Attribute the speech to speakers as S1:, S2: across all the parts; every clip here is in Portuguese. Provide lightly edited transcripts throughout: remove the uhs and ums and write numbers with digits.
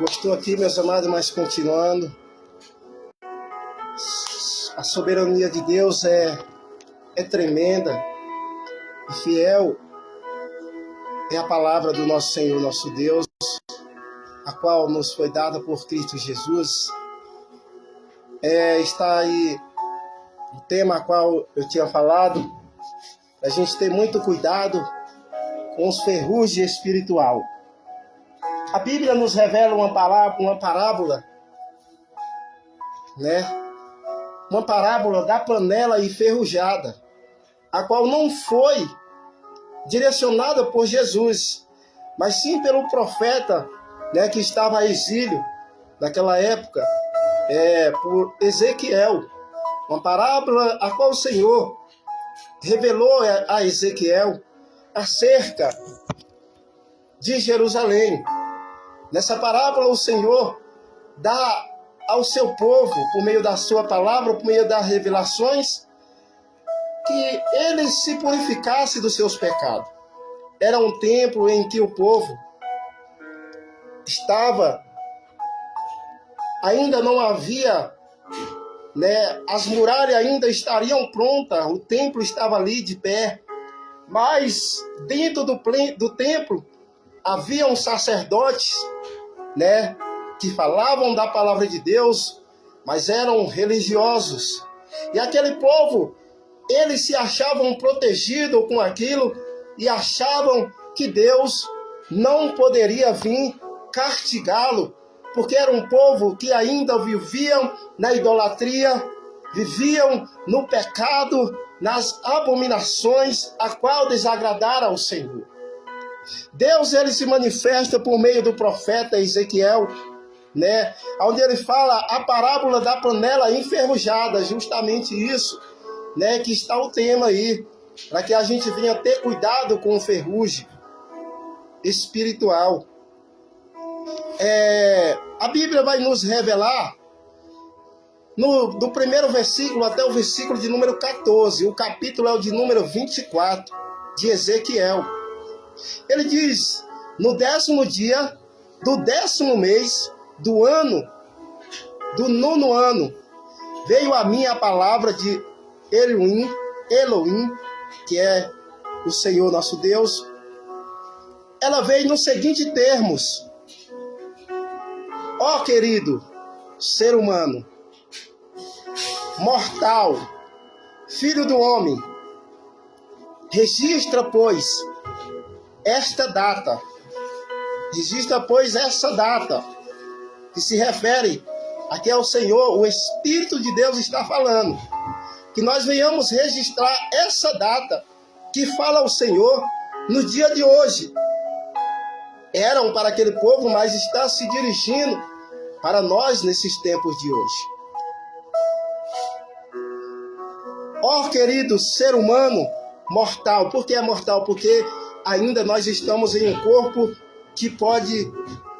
S1: Estou aqui, meus amados, mas continuando. A soberania de Deus é tremenda e fiel. É a palavra do nosso Senhor, nosso Deus, a qual nos foi dada por Cristo Jesus. Está aí o tema a qual eu tinha falado. A gente tem muito cuidado com os ferrugem espiritual. A Bíblia nos revela uma parábola, né? Uma parábola da panela enferrujada, a qual não foi direcionada por Jesus, mas sim pelo profeta, né, que estava em exílio naquela época, por Ezequiel. Uma parábola a qual o Senhor revelou a Ezequiel acerca de Jerusalém. Nessa parábola o Senhor dá ao seu povo, por meio da sua palavra, por meio das revelações, que ele se purificasse dos seus pecados. Era um tempo em que o povo estava, ainda não havia, né, as muralhas ainda estariam prontas, o templo estava ali de pé, mas dentro do templo haviam sacerdotes, né, que falavam da palavra de Deus, mas eram religiosos. E aquele povo, eles se achavam protegidos com aquilo e achavam que Deus não poderia vir castigá-lo, porque era um povo que ainda viviam na idolatria, viviam no pecado, nas abominações, a qual desagradaram ao Senhor. Deus, ele se manifesta por meio do profeta Ezequiel, né, onde ele fala a parábola da panela enferrujada, justamente isso, né, que está o tema aí, para que a gente venha ter cuidado com o ferrugem espiritual. A Bíblia vai nos revelar, do primeiro versículo até o versículo de número 14, o capítulo é o de número 24, de Ezequiel. Ele diz: no 10º dia do 10º mês do 9º ano, veio a mim a palavra de Elohim, que é o Senhor nosso Deus. Ela veio nos seguintes termos: ó querido ser humano, mortal, filho do homem, registra, pois, essa data, que se refere aqui ao Senhor, o Espírito de Deus está falando, que nós venhamos registrar essa data que fala ao Senhor no dia de hoje. Eram para aquele povo, mas está se dirigindo para nós nesses tempos de hoje. Ó querido ser humano mortal. Por que é mortal? Porque ainda nós estamos em um corpo que pode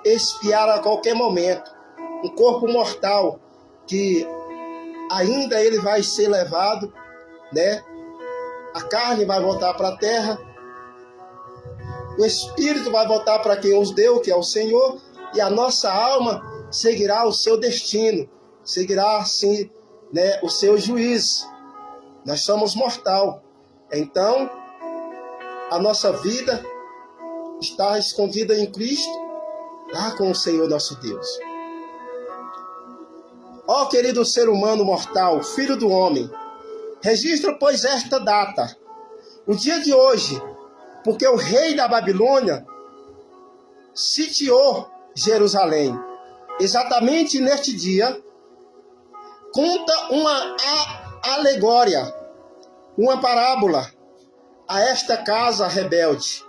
S1: expiar a qualquer momento. Um corpo mortal que ainda ele vai ser levado, né? A carne vai voltar para a terra, o espírito vai voltar para quem os deu, que é o Senhor, e a nossa alma seguirá o seu destino, seguirá assim, né, o seu juízo. Nós somos mortal. Então, a nossa vida está escondida em Cristo, lá com o Senhor nosso Deus. Ó querido ser humano mortal, filho do homem, registra, pois, esta data, o dia de hoje, porque o rei da Babilônia sitiou Jerusalém. Exatamente neste dia, conta uma alegória, uma parábola a esta casa rebelde.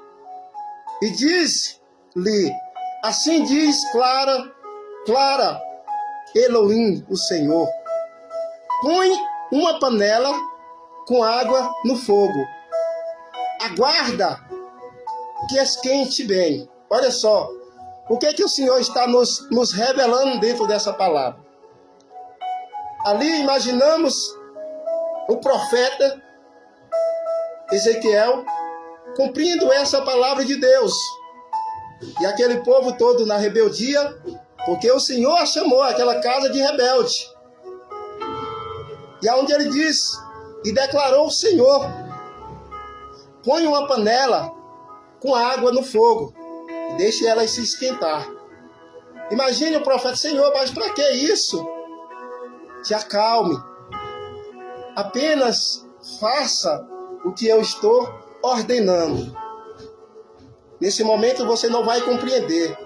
S1: E diz-lhe, assim diz Clara, Elohim, o Senhor: põe uma panela com água no fogo, aguarda que esquente bem. Olha só, o que o Senhor está nos revelando dentro dessa palavra. Ali imaginamos o profeta Ezequiel cumprindo essa palavra de Deus, E aquele povo todo na rebeldia, porque o Senhor a chamou aquela casa de rebelde. E aonde ele diz, e declarou o Senhor, põe uma panela com água no fogo e deixe ela se esquentar. Imagine o profeta, Senhor, mas para que isso? Te acalme. Apenas faça o que eu estou ordenando. Nesse momento você não vai compreender,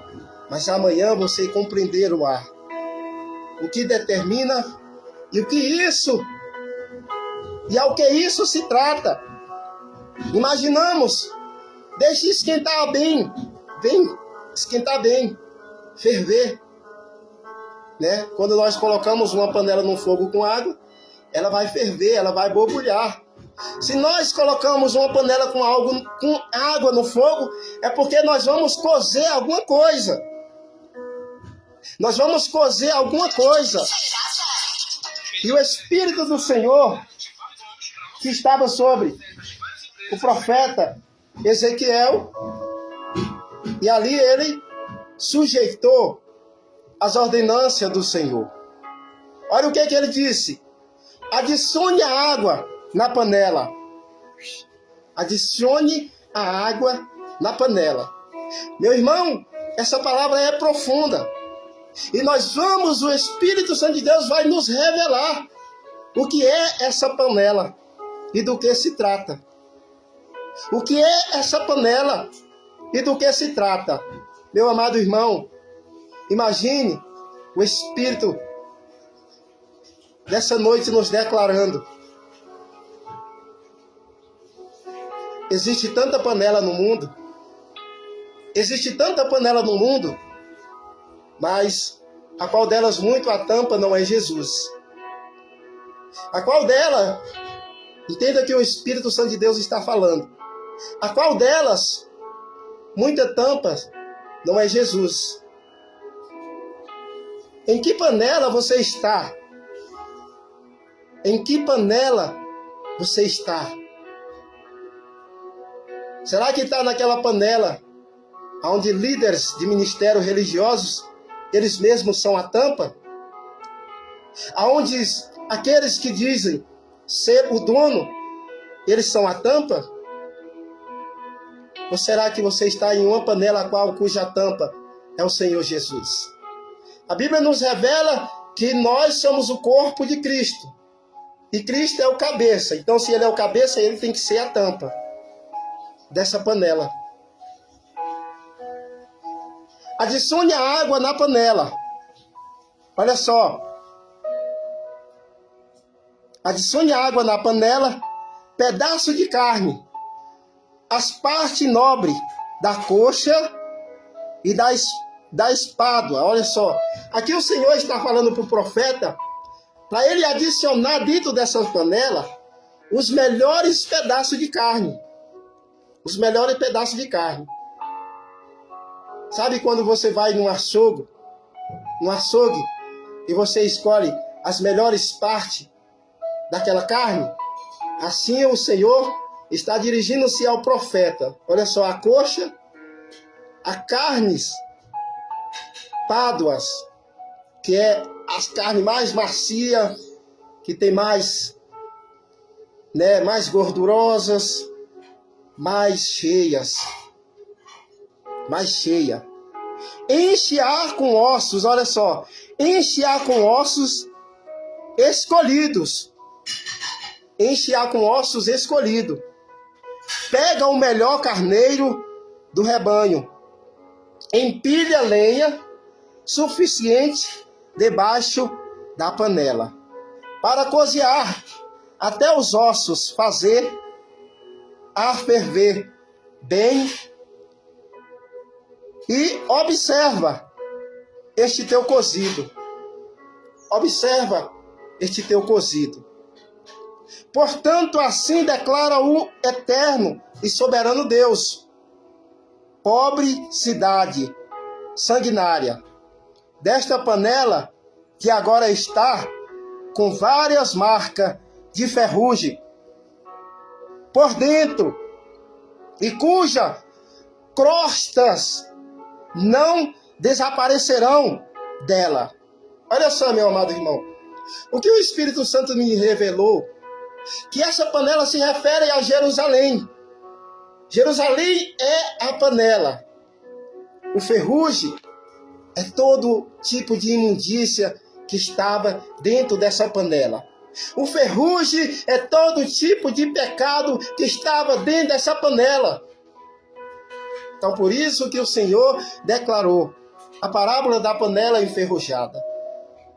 S1: mas amanhã você compreenderá o que determina e o que isso, e ao que isso se trata. Imaginamos, deixe esquentar bem, esquentar bem, ferver, né? Quando nós colocamos uma panela no fogo com água, ela vai ferver, ela vai borbulhar. Se nós colocamos uma panela com água no fogo, é porque nós vamos cozer alguma coisa. Nós vamos cozer alguma coisa. E o Espírito do Senhor, que estava sobre o profeta Ezequiel, e ali ele sujeitou as ordenâncias do Senhor. Olha o que ele disse. Adicione a água na panela. Adicione a água na panela. Meu irmão, essa palavra é profunda. E o Espírito Santo de Deus vai nos revelar o que é essa panela e do que se trata. O que é essa panela e do que se trata. Meu amado irmão, imagine o Espírito dessa noite nos declarando. Existe tanta panela no mundo. Existe tanta panela no mundo. Mas a qual delas muito a tampa não é Jesus. A qual dela, entenda que o Espírito Santo de Deus está falando. A qual delas, muita tampa não é Jesus. Em que panela você está? Em que panela você está? Será que está naquela panela onde líderes de ministérios religiosos, eles mesmos são a tampa? Aonde aqueles que dizem ser o dono, eles são a tampa? Ou será que você está em uma panela cuja tampa é o Senhor Jesus? A Bíblia nos revela que nós somos o corpo de Cristo. E Cristo é o cabeça. Então, se ele é o cabeça, ele tem que ser a tampa dessa panela. Adicione a água na panela. Olha só. Adicione a água na panela, pedaço de carne, as partes nobres da coxa e da espádua. Olha só. Aqui o Senhor está falando para o profeta, para ele adicionar dentro dessa panela os melhores pedaços de carne. Os melhores pedaços de carne. Sabe quando você vai num açougue, e você escolhe as melhores partes daquela carne? Assim o Senhor está dirigindo-se ao profeta. Olha só, a coxa, a carnes páduas, que é as carnes mais macias, que tem mais gordurosas, mais cheias. Mais cheia. Enchear com ossos, olha só. Enchear com ossos escolhidos. Enchear com ossos escolhidos. Pega o melhor carneiro do rebanho. Empilha lenha suficiente debaixo da panela. Para cozinhar até os ossos fazer a ferver bem. E observa este teu cozido. Observa este teu cozido. Portanto, assim declara o eterno e soberano Deus. Pobre cidade sanguinária, desta panela que agora está com várias marcas de ferrugem por dentro, e cuja crostas não desaparecerão dela. Olha só, meu amado irmão, o que o Espírito Santo me revelou, que essa panela se refere a Jerusalém. Jerusalém é a panela. O ferrugem é todo tipo de imundícia que estava dentro dessa panela. O ferrugem é todo tipo de pecado que estava dentro dessa panela. Então, por isso que o Senhor declarou a parábola da panela enferrujada.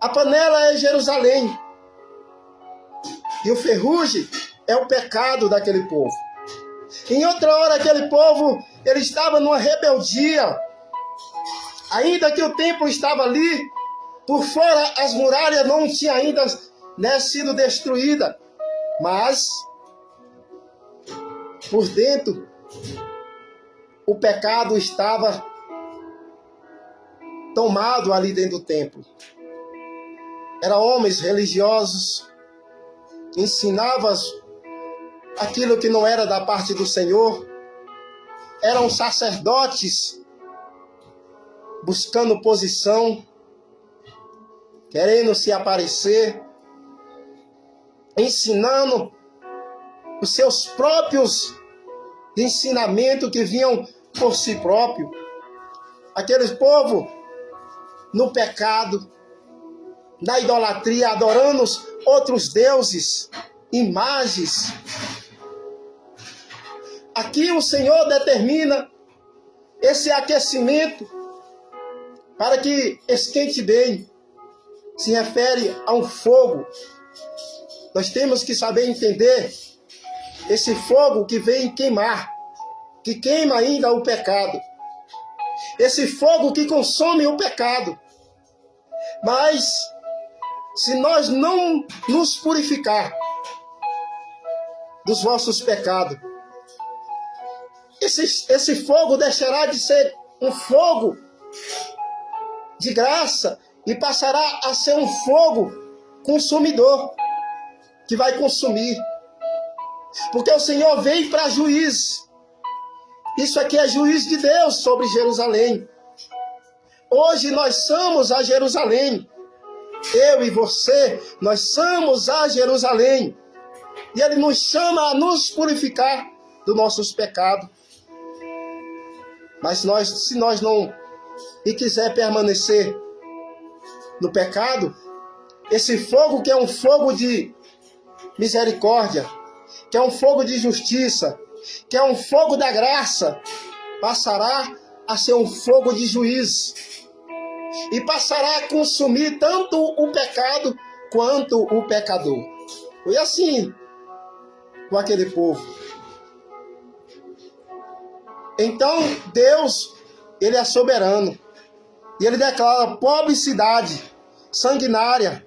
S1: A panela é Jerusalém. E o ferrugem é o pecado daquele povo. Em outra hora, aquele povo, ele estava numa rebeldia. Ainda que o templo estava ali, por fora as muralhas não tinham ainda sido destruídas. Mas, por dentro, o pecado estava tomado ali dentro do templo. Eram homens religiosos, ensinavam aquilo que não era da parte do Senhor. Eram sacerdotes buscando posição, querendo se aparecer, ensinando os seus próprios ensinamentos que vinham por si próprio. Aquele povo no pecado, na idolatria, adorando outros deuses, imagens. Aqui o Senhor determina esse aquecimento para que esquente bem. Se refere a um fogo. Nós temos que saber entender esse fogo que vem queimar, que queima ainda o pecado. Esse fogo que consome o pecado. Mas, se nós não nos purificar dos vossos pecados, esse fogo deixará de ser um fogo de graça e passará a ser um fogo consumidor, que vai consumir. Porque o Senhor veio para juízo. Isso aqui é juízo de Deus sobre Jerusalém. Hoje nós somos a Jerusalém. Eu e você, nós somos a Jerusalém. E Ele nos chama a nos purificar dos nossos pecados. Mas se nós não e quiser permanecer no pecado, esse fogo que é um fogo de misericórdia, que é um fogo de justiça, que é um fogo da graça, passará a ser um fogo de juízo. E passará a consumir tanto o pecado quanto o pecador. Foi assim com aquele povo. Então, Deus, Ele é soberano. E Ele declara: pobre cidade, sanguinária,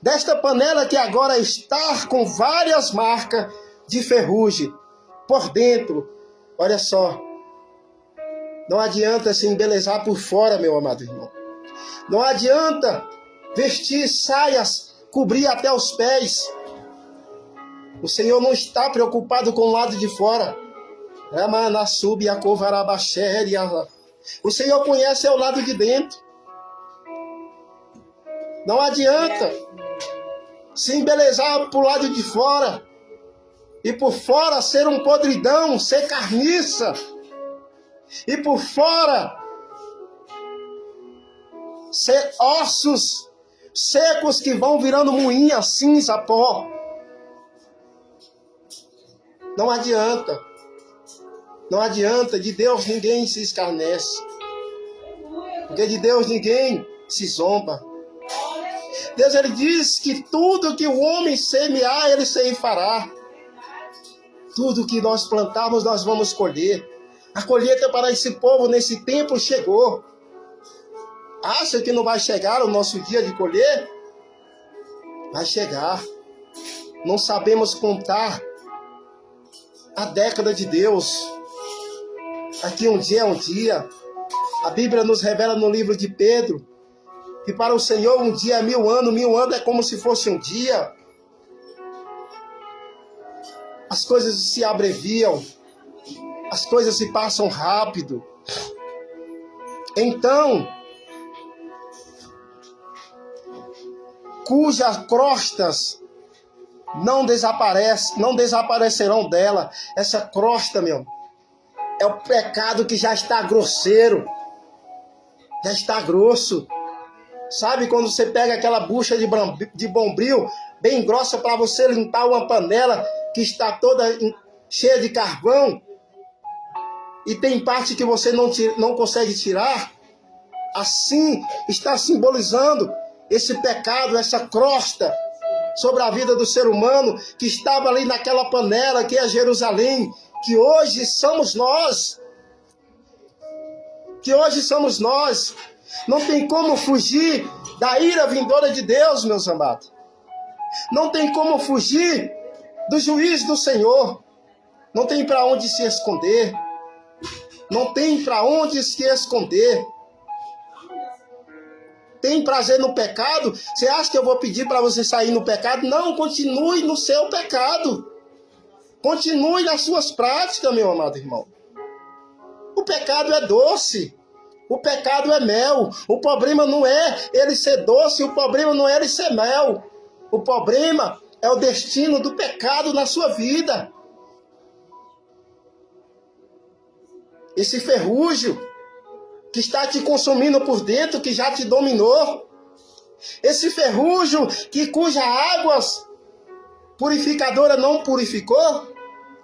S1: desta panela que agora está com várias marcas de ferrugem por dentro. Olha só, não adianta se embelezar por fora, meu amado irmão. Não adianta vestir saias, cobrir até os pés. O Senhor não está preocupado com o lado de fora. O Senhor conhece o lado de dentro. Não adianta se embelezar por lado de fora e por fora ser um podridão, ser carniça, e por fora ser ossos secos que vão virando moinha, cinza, pó. Não adianta. Não adianta. De Deus ninguém se escarnece. Porque de Deus ninguém se zomba. Deus, Ele diz que tudo que o homem semear, Ele ceifará. Tudo que nós plantarmos, nós vamos colher. A colheita para esse povo nesse tempo chegou. Acha que não vai chegar o nosso dia de colher? Vai chegar. Não sabemos contar a década de Deus. Aqui um dia é um dia. A Bíblia nos revela no livro de Pedro que para o Senhor um dia é 1000 anos. 1000 anos é como se fosse um dia. As coisas se abreviam. As coisas se passam rápido. Então, cujas crostas não desaparecerão dela. Essa crosta, é o pecado que já está grosseiro, já está grosso. Sabe quando você pega aquela bucha de bombril bem grossa para você limpar uma panela que está toda cheia de carvão e tem parte que você não consegue tirar? Assim está simbolizando esse pecado, essa crosta sobre a vida do ser humano que estava ali naquela panela que é Jerusalém, que hoje somos nós. Que hoje somos nós. Não tem como fugir da ira vindoura de Deus, meus amados. Não tem como fugir do juízo do Senhor. Não tem para onde se esconder. Não tem para onde se esconder. Tem prazer no pecado? Você acha que eu vou pedir para você sair no pecado? Não, continue no seu pecado. Continue nas suas práticas, meu amado irmão. O pecado é doce. O pecado é mel. O problema não é ele ser doce, o problema não é ele ser mel. O problema é o destino do pecado na sua vida. Esse ferrugem que está te consumindo por dentro, que já te dominou. Esse ferrugem cuja águas purificadora não purificou.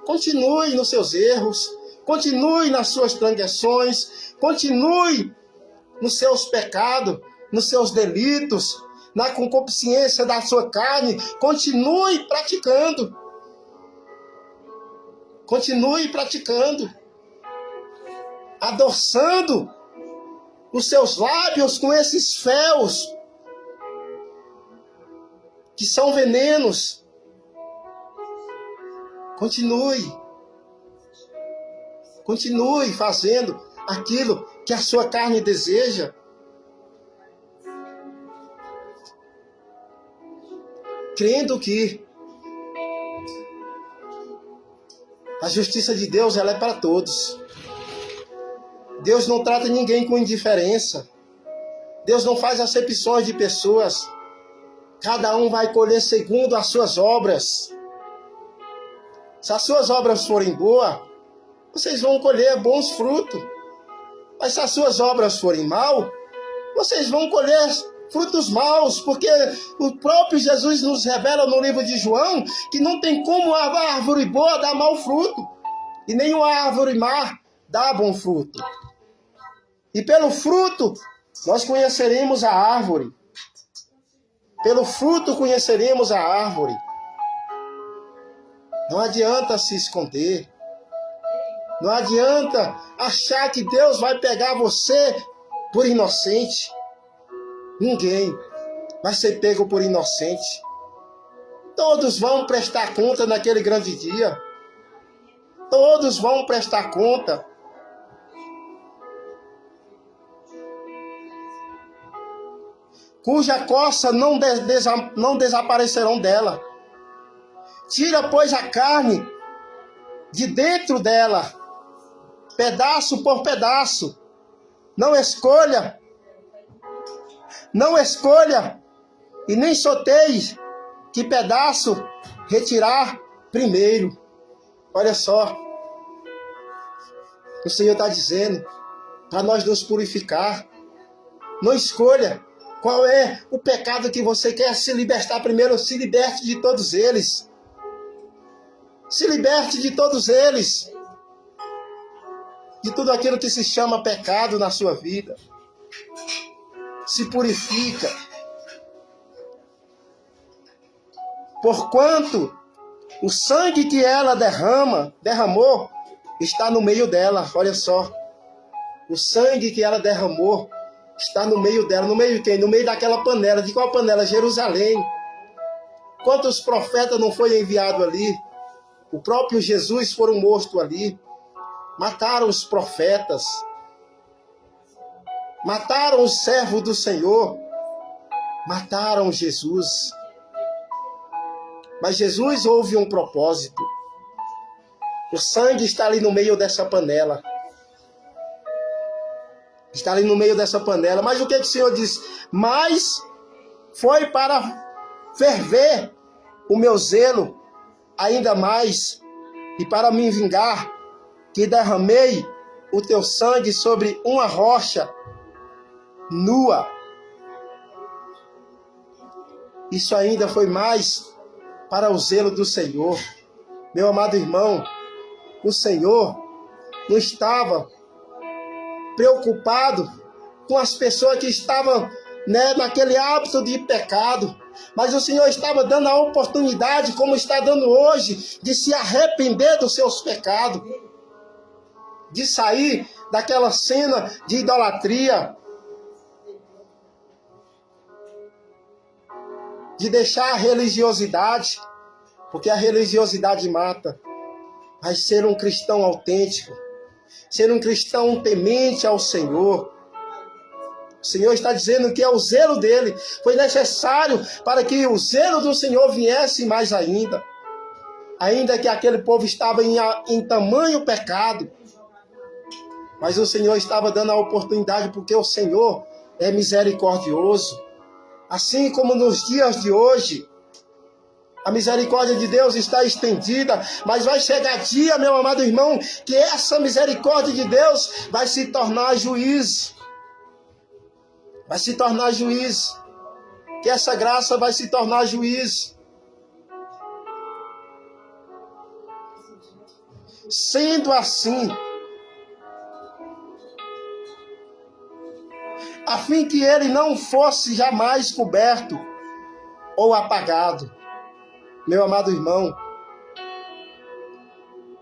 S1: Continue nos seus erros. Continue nas suas transgressões. Continue nos seus pecados, nos seus delitos, na concupiscência da sua carne. Continue praticando. Continue praticando. Adoçando os seus lábios com esses féus que são venenos. Continue. Continue fazendo aquilo que a sua carne deseja. Crendo que a justiça de Deus ela é para todos. Deus não trata ninguém com indiferença. Deus não faz acepções de pessoas. Cada um vai colher segundo as suas obras. Se as suas obras forem boas, vocês vão colher bons frutos. Mas se as suas obras forem mal, vocês vão colher frutos maus, porque o próprio Jesus nos revela no livro de João que não tem como a árvore boa dar mau fruto, e nem uma árvore má dar bom fruto. E pelo fruto nós conheceremos a árvore. Pelo fruto conheceremos a árvore. Não adianta se esconder. Não adianta achar que Deus vai pegar você por inocente. Ninguém vai ser pego por inocente. Todos vão prestar conta naquele grande dia. Todos vão prestar conta. Cuja coça não desaparecerão dela. Tira, pois, a carne de dentro dela, pedaço por pedaço. Não escolha e nem sorteie que pedaço retirar primeiro. Olha só, o Senhor está dizendo para nós nos purificar. Não escolha qual é o pecado que você quer se libertar primeiro. Se liberte de todos eles. Se liberte de todos eles. De tudo aquilo que se chama pecado na sua vida. Se purifica. Porquanto o sangue que ela derramou, está no meio dela. Olha só. O sangue que ela derramou está no meio dela. No meio de quem? No meio daquela panela. De qual panela? Jerusalém. Quantos profetas não foram enviados ali? O próprio Jesus foram mortos ali. Mataram os profetas. Mataram os servos do Senhor. Mataram Jesus. Mas Jesus houve um propósito. O sangue está ali no meio dessa panela. Está ali no meio dessa panela. Mas o que o Senhor diz? Mas foi para ferver o meu zelo ainda mais, e para me vingar, que derramei o teu sangue sobre uma rocha nua. Isso ainda foi mais para o zelo do Senhor. Meu amado irmão, o Senhor não estava preocupado com as pessoas que estavam, naquele hábito de pecado, mas o Senhor estava dando a oportunidade, como está dando hoje, de se arrepender dos seus pecados, de sair daquela cena de idolatria, de deixar a religiosidade, porque a religiosidade mata. Mas ser um cristão autêntico, ser um cristão temente ao Senhor. O Senhor está dizendo que é o zelo dele. Foi necessário para que o zelo do Senhor viesse mais ainda. Ainda que aquele povo estava em tamanho pecado. Mas o Senhor estava dando a oportunidade, porque o Senhor é misericordioso. Assim como nos dias de hoje, a misericórdia de Deus está estendida, mas vai chegar dia, meu amado irmão, que essa misericórdia de Deus vai se tornar juízo. Vai se tornar juízo. Que essa graça vai se tornar juízo. Sendo assim, a fim que ele não fosse jamais coberto ou apagado. Meu amado irmão,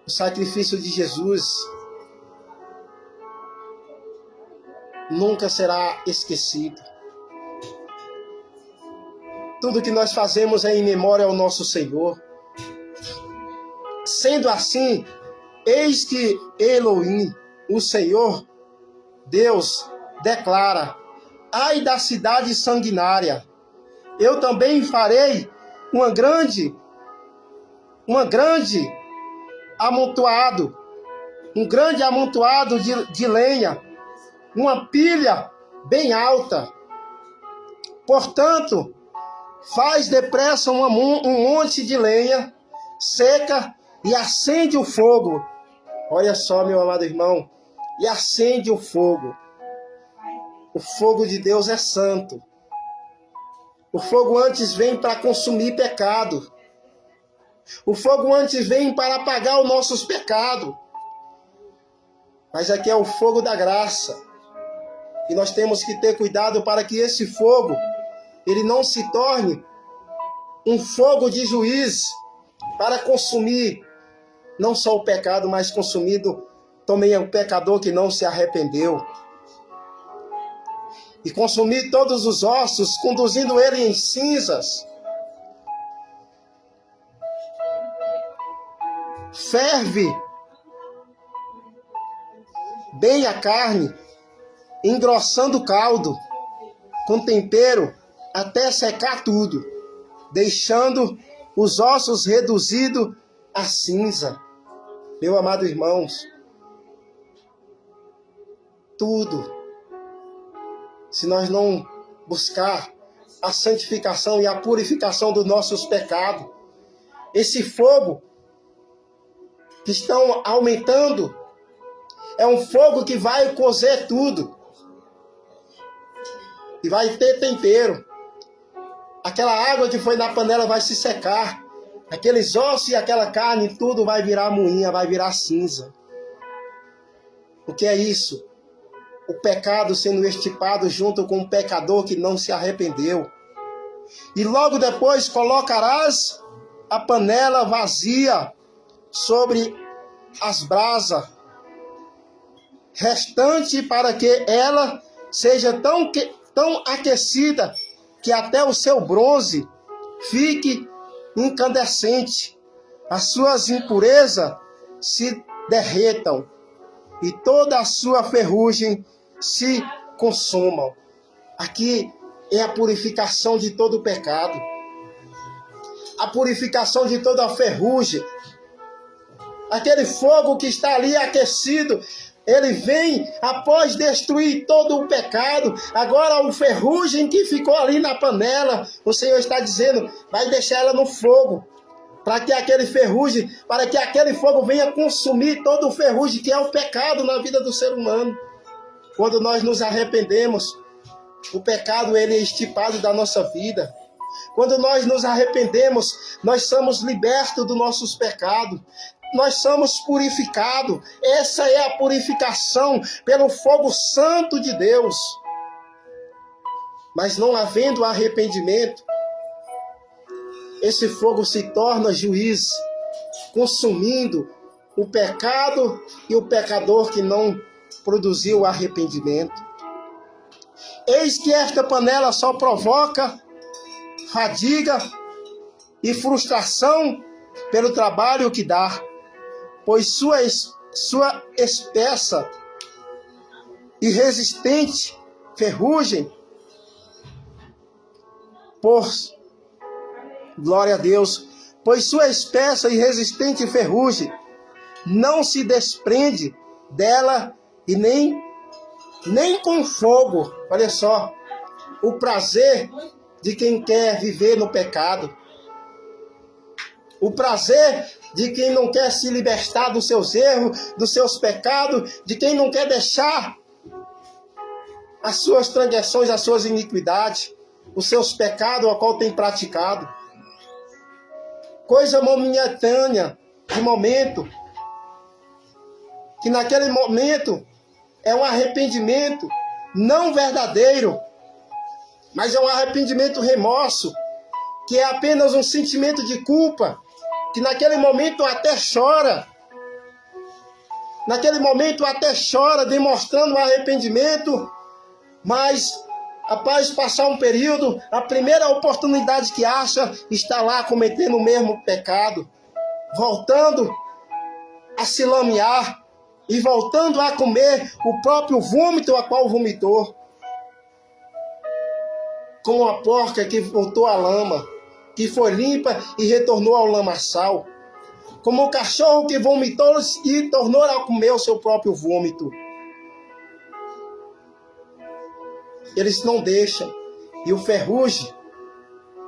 S1: o sacrifício de Jesus nunca será esquecido. Tudo que nós fazemos é em memória ao nosso Senhor. Sendo assim, eis que Elohim, o Senhor, Deus, declara: ai da cidade sanguinária, eu também farei um grande amontoado de lenha, uma pilha bem alta. Portanto, faz depressa um monte de lenha seca e acende o fogo. Olha só, meu amado irmão, e acende o fogo. O fogo de Deus é santo. O fogo antes vem para consumir pecado. O fogo antes vem para apagar os nossos pecados. Mas aqui é o fogo da graça. E nós temos que ter cuidado para que esse fogo, ele não se torne um fogo de juízo para consumir não só o pecado, mas consumido também o pecador que não se arrependeu. E consumir todos os ossos, conduzindo ele em cinzas. Ferve bem a carne, engrossando o caldo, com tempero, até secar tudo, deixando os ossos reduzidos a cinza. Meu amado irmãos, tudo, se nós não buscar a santificação e a purificação dos nossos pecados, esse fogo que estão aumentando é um fogo que vai cozer tudo. E vai ter tempero. Aquela água que foi na panela vai se secar. Aqueles ossos e aquela carne, tudo vai virar moinha, vai virar cinza. O que é isso? O pecado sendo extirpado junto com o pecador que não se arrependeu. E logo depois colocarás a panela vazia sobre as brasas restante, para que ela seja tão aquecida que até o seu bronze fique incandescente, as suas impurezas se derretam e toda a sua ferrugem se consumam. Aqui é a purificação de todo o pecado, a purificação de toda a ferrugem. Aquele fogo que está ali aquecido Ele vem após destruir todo o pecado. Agora o ferrugem que ficou ali na panela, o Senhor está dizendo, vai deixar ela no fogo. Para que aquele fogo venha consumir todo o ferrugem que é o pecado na vida do ser humano. Quando nós nos arrependemos, o pecado ele é extirpado da nossa vida. Quando nós nos arrependemos, nós somos libertos dos nossos pecados. Nós somos purificados. Essa é a purificação pelo fogo santo de Deus. Mas não havendo arrependimento, esse fogo se torna juiz, consumindo o pecado e o pecador que não produziu arrependimento. Eis que esta panela só provoca fadiga e frustração pelo trabalho que dá, pois sua espessa e resistente ferrugem, glória a Deus, pois sua espessa e resistente ferrugem não se desprende dela e nem com fogo. Olha só, o prazer de quem quer viver no pecado. O prazer de quem não quer se libertar dos seus erros, dos seus pecados, de quem não quer deixar as suas transgressões, as suas iniquidades, os seus pecados, a qual tem praticado. Coisa momentânea, de momento, que naquele momento é um arrependimento não verdadeiro, mas é um arrependimento remorso, que é apenas um sentimento de culpa, que naquele momento até chora. Naquele momento até chora, demonstrando arrependimento, mas após passar um período, a primeira oportunidade que acha, está lá cometendo o mesmo pecado, voltando a se lamear e voltando a comer o próprio vômito a qual vomitou. Como a porca que voltou à lama, que foi limpa e retornou ao lamaçal. Como o cachorro que vomitou e tornou a comer o seu próprio vômito. Eles não deixam. E o ferrugem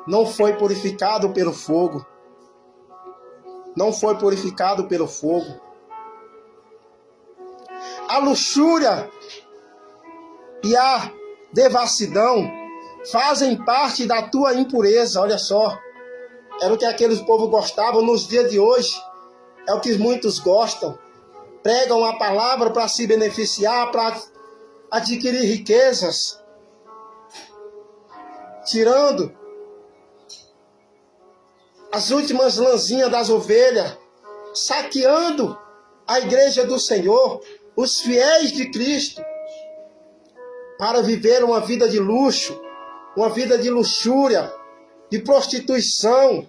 S1: não foi purificado pelo fogo. Não foi purificado pelo fogo. A luxúria e a devassidão fazem parte da tua impureza. Olha só, era o que aqueles povos gostavam nos dias de hoje. É o que muitos gostam. Pregam a palavra para se beneficiar, para adquirir riquezas, tirando as últimas lãzinhas das ovelhas, saqueando a igreja do Senhor, os fiéis de Cristo, para viver uma vida de luxo, uma vida de luxúria, de prostituição,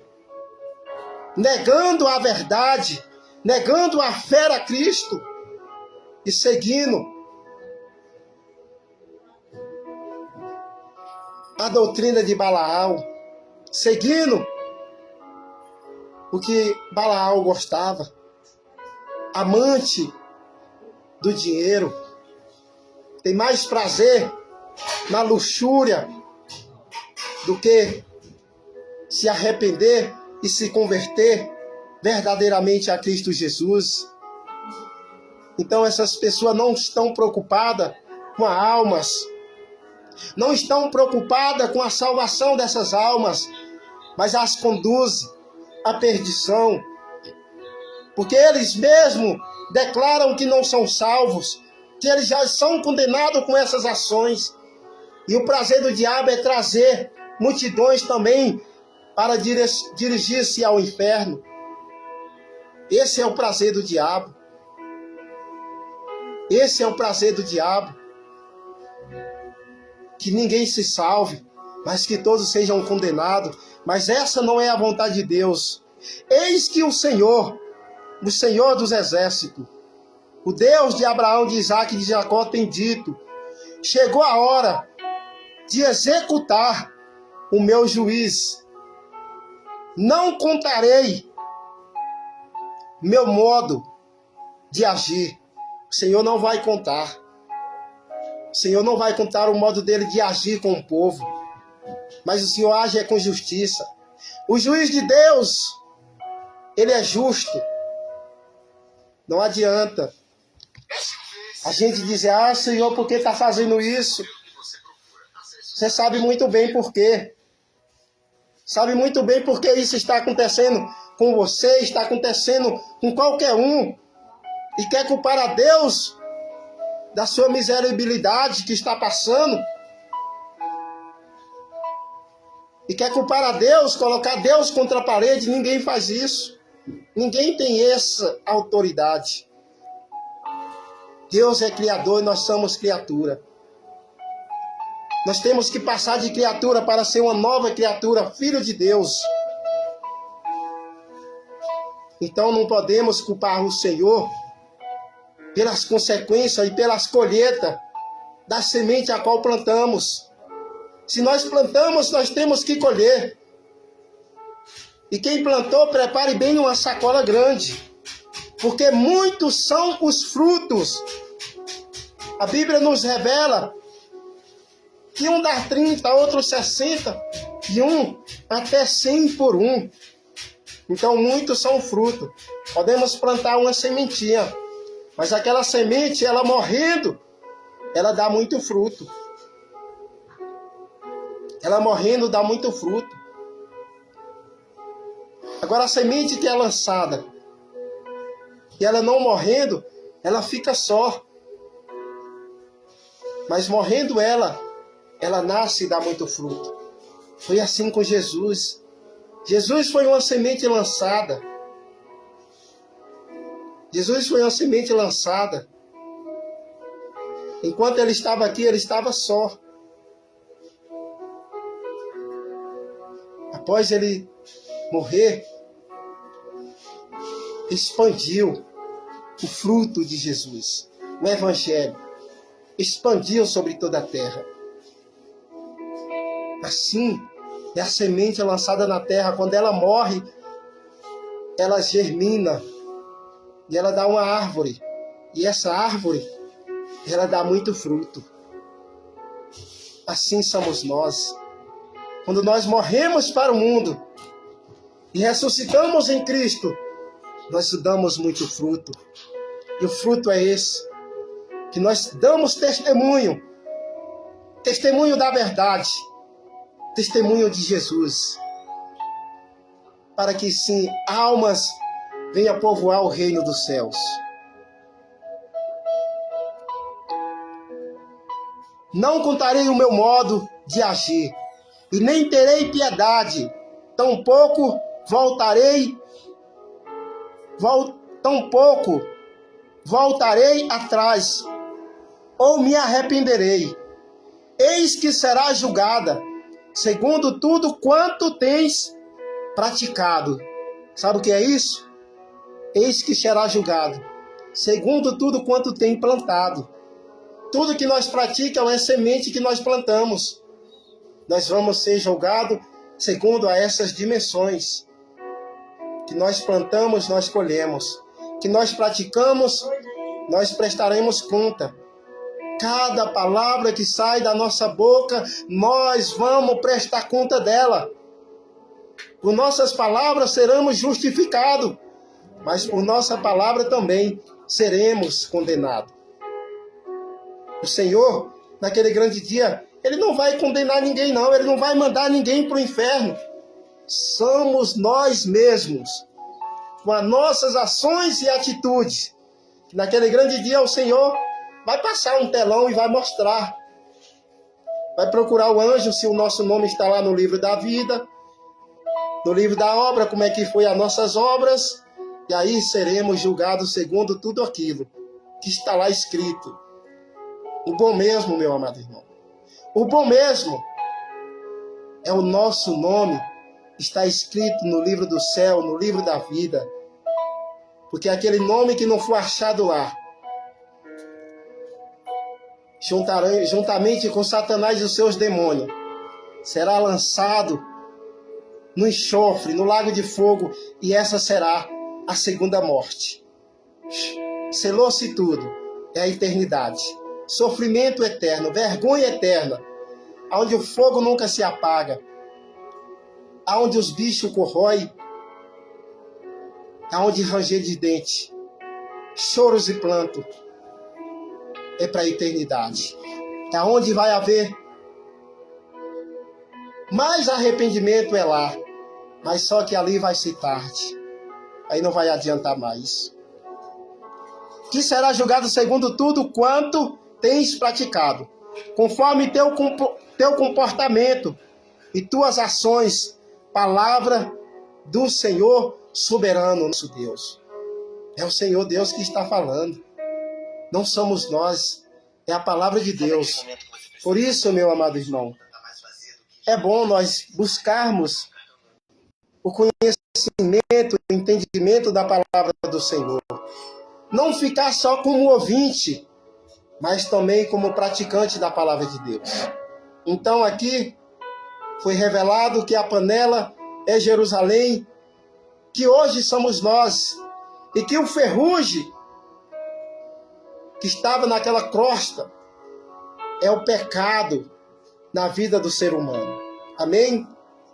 S1: negando a verdade, negando a fé a Cristo e seguindo a doutrina de Balaão, seguindo o que Balaão gostava, amante do dinheiro, tem mais prazer na luxúria do que se arrepender e se converter verdadeiramente a Cristo Jesus. Então essas pessoas não estão preocupadas com as almas, não estão preocupadas com a salvação dessas almas, mas as conduzem à perdição, porque eles mesmos declaram que não são salvos, que eles já são condenados com essas ações. E o prazer do diabo é trazer multidões também para dirigir-se ao inferno. Esse é o prazer do diabo. Esse é o prazer do diabo. Que ninguém se salve, mas que todos sejam condenados. Mas essa não é a vontade de Deus. Eis que o Senhor dos exércitos, o Deus de Abraão, de Isaac e de Jacó tem dito: chegou a hora de executar o meu juízo. Não contarei meu modo de agir. O Senhor não vai contar. O Senhor não vai contar o modo dele de agir com o povo. Mas o Senhor age com justiça. O juiz de Deus, ele é justo. Não adianta a gente dizer, Senhor, por que está fazendo isso? Você sabe muito bem por quê. Sabe muito bem por que isso está acontecendo com você, está acontecendo com qualquer um. E quer culpar a Deus da sua miserabilidade que está passando. E quer culpar a Deus, colocar Deus contra a parede. Ninguém faz isso. Ninguém tem essa autoridade. Deus é criador e nós somos criatura. Nós temos que passar de criatura para ser uma nova criatura, filho de Deus. Então não podemos culpar o Senhor pelas consequências e pelas colheitas da semente a qual plantamos. Se nós plantamos, nós temos que colher. E quem plantou, prepare bem uma sacola grande. Porque muitos são os frutos. A Bíblia nos revela que um dá 30, outro 60, e um até 100 por um. Então muitos são frutos. Podemos plantar uma sementinha, mas aquela semente, ela morrendo, ela dá muito fruto. Ela morrendo dá muito fruto. Agora a semente que é lançada, e ela não morrendo, ela fica só. Mas morrendo ela nasce e dá muito fruto. Foi assim com Jesus. Jesus foi uma semente lançada. Jesus foi uma semente lançada. Enquanto ele estava aqui, ele estava só. Após ele morrer, expandiu o fruto de Jesus. O Evangelho expandiu sobre toda a terra. Assim, é a semente lançada na terra. Quando ela morre, ela germina e ela dá uma árvore. E essa árvore, ela dá muito fruto. Assim somos nós. Quando nós morremos para o mundo e ressuscitamos em Cristo, nós damos muito fruto. E o fruto é esse, que nós damos testemunho. Testemunho da verdade. Testemunho de Jesus. Para que sim, almas venham povoar o reino dos céus. Não contarei o meu modo de agir, e nem terei piedade, tampouco voltarei atrás, ou me arrependerei. Eis que será julgada, segundo tudo quanto tens praticado. Sabe o que é isso? Eis que será julgado, segundo tudo quanto tem plantado. Tudo que nós praticamos é semente que nós plantamos. Nós vamos ser julgados segundo a essas dimensões. Que nós plantamos, nós colhemos. Que nós praticamos, nós prestaremos conta. Cada palavra que sai da nossa boca, nós vamos prestar conta dela. Por nossas palavras seremos justificados, mas por nossa palavra também seremos condenados. O Senhor, naquele grande dia, Ele não vai condenar ninguém, não. Ele não vai mandar ninguém para o inferno. Somos nós mesmos, com as nossas ações e atitudes. Naquele grande dia, o Senhor vai passar um telão e vai mostrar. Vai procurar o anjo se o nosso nome está lá no livro da vida, no livro da obra, como é que foi as nossas obras. E aí seremos julgados segundo tudo aquilo que está lá escrito. O bom mesmo, meu amado irmão. O bom mesmo é o nosso nome. Está escrito no livro do céu, no livro da vida. Porque aquele nome que não for achado lá, juntamente com Satanás e os seus demônios, será lançado no enxofre, no lago de fogo, e essa será a segunda morte. Selou-se tudo. é a eternidade. Sofrimento eterno, vergonha eterna, onde o fogo nunca se apaga, onde os bichos corroem, onde ranger de dente, choros e planto, é para a eternidade. É onde vai haver mais arrependimento, é lá, mas só que ali vai ser tarde, aí não vai adiantar mais. Que será julgado segundo tudo quanto tens praticado, conforme teu comportamento e tuas ações, palavra do Senhor soberano, nosso Deus. É o Senhor Deus que está falando, não somos nós, é a palavra de Deus. Por isso, meu amado irmão, é bom nós buscarmos o conhecimento, o entendimento da palavra do Senhor. Não ficar só como ouvinte, mas também como praticante da palavra de Deus. Então aqui foi revelado que a panela é Jerusalém, que hoje somos nós, e que o ferrugem que estava naquela crosta é o pecado na vida do ser humano. Amém?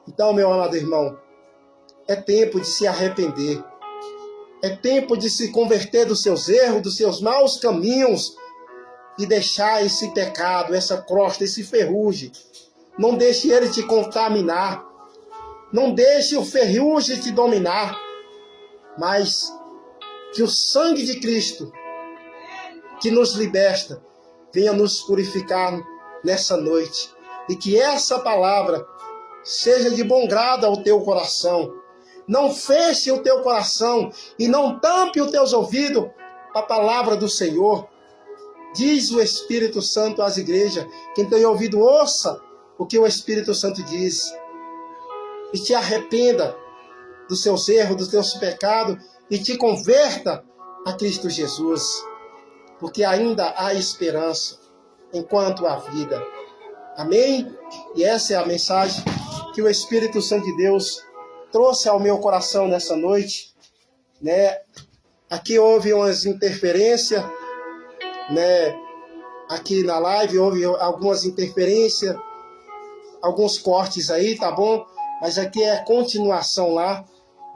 S1: Então, meu amado irmão, é tempo de se arrepender. É tempo de se converter dos seus erros, dos seus maus caminhos e deixar esse pecado, essa crosta, esse ferrugem. Não deixe ele te contaminar. Não deixe o ferrugem te dominar. Mas que o sangue de Cristo, que nos liberta, venha nos purificar nessa noite. E que essa palavra seja de bom grado ao teu coração. Não feche o teu coração e não tampe os teus ouvidos para a palavra do Senhor. Diz o Espírito Santo às igrejas. Quem tem ouvido, ouça o que o Espírito Santo diz. E te arrependa dos seus erros, dos teus pecados e te converta a Cristo Jesus. Porque ainda há esperança enquanto há vida. Amém? E essa é a mensagem que o Espírito Santo de Deus trouxe ao meu coração nessa noite, né? Aqui houve umas interferências, né? Aqui na live houve algumas interferências, alguns cortes aí, tá bom? Mas aqui é a continuação lá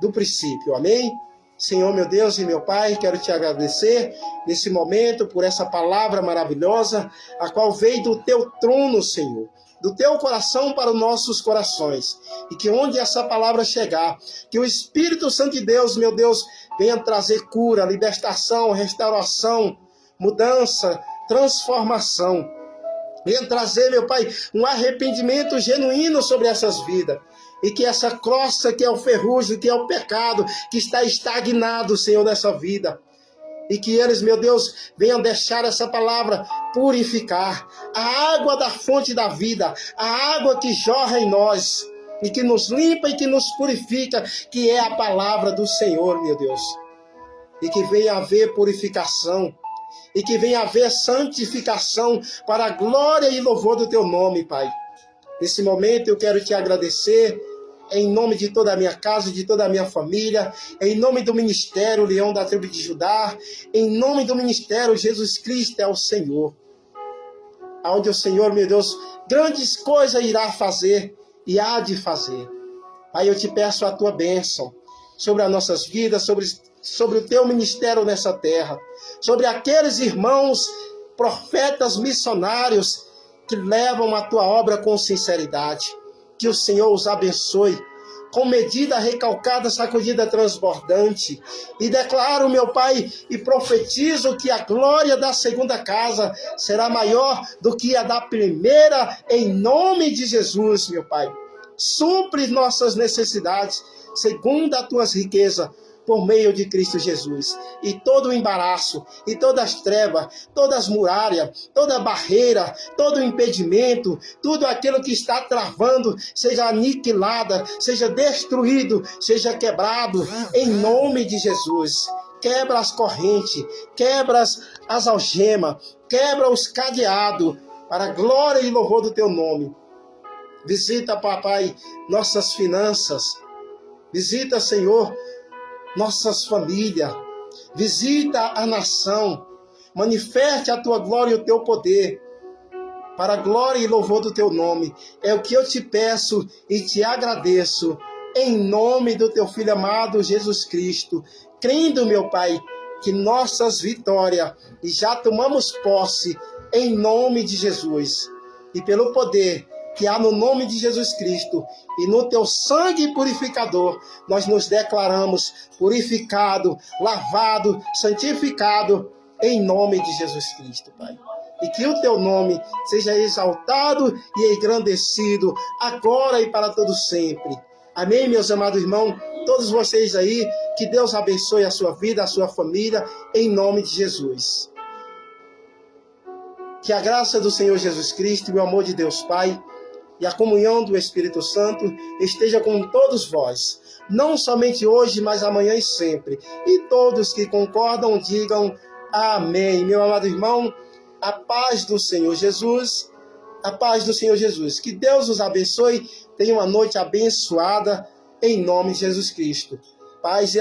S1: do princípio, amém? Senhor, meu Deus e meu Pai, quero te agradecer nesse momento por essa palavra maravilhosa, a qual veio do teu trono, Senhor, do teu coração para os nossos corações. E que onde essa palavra chegar, que o Espírito Santo de Deus, meu Deus, venha trazer cura, libertação, restauração, mudança, transformação. Venha trazer, meu Pai, um arrependimento genuíno sobre essas vidas. E que essa crosta que é o ferrugem, que é o pecado, que está estagnado, Senhor, nessa vida. E que eles, meu Deus, venham deixar essa palavra purificar. A água da fonte da vida, a água que jorra em nós, e que nos limpa e que nos purifica, que é a palavra do Senhor, meu Deus. E que venha haver purificação, e que venha haver santificação para a glória e louvor do teu nome, Pai. Nesse momento eu quero te agradecer, em nome de toda a minha casa, de toda a minha família, em nome do ministério Leão da Tribo de Judá, em nome do ministério Jesus Cristo é o Senhor. Onde o Senhor, meu Deus, grandes coisas irá fazer e há de fazer. Pai, eu te peço a tua bênção sobre as nossas vidas, sobre o teu ministério nessa terra, sobre aqueles irmãos, profetas, missionários, que levam a tua obra com sinceridade. Que o Senhor os abençoe, com medida recalcada, sacudida, transbordante. E declaro, meu Pai, e profetizo que a glória da segunda casa será maior do que a da primeira, em nome de Jesus, meu Pai. Supre nossas necessidades, segundo as tuas riquezas, por meio de Cristo Jesus. E todo o embaraço, e todas as trevas, todas as muralhas, toda barreira, todo o impedimento, tudo aquilo que está travando, seja aniquilada, seja destruído, seja quebrado, em nome de Jesus. Quebra as correntes, quebra as algemas, quebra os cadeados, para a glória e louvor do teu nome. Visita, papai, nossas finanças. Visita, Senhor, nossas famílias, visita a nação, manifeste a tua glória e o teu poder, para a glória e louvor do teu nome. É o que eu te peço e te agradeço, em nome do teu Filho amado Jesus Cristo, crendo, meu Pai, que nossas vitórias já tomamos posse em nome de Jesus. E pelo poder que há no nome de Jesus Cristo e no teu sangue purificador, nós nos declaramos purificado, lavado, santificado em nome de Jesus Cristo, Pai. E que o teu nome seja exaltado e engrandecido agora e para todo sempre. Amém, meus amados irmãos? Todos vocês aí, que Deus abençoe a sua vida, a sua família, em nome de Jesus. Que a graça do Senhor Jesus Cristo e o amor de Deus Pai e a comunhão do Espírito Santo esteja com todos vós, não somente hoje, mas amanhã e sempre. E todos que concordam, digam amém. Meu amado irmão, a paz do Senhor Jesus, a paz do Senhor Jesus. Que Deus os abençoe, tenha uma noite abençoada, em nome de Jesus Cristo. Paz e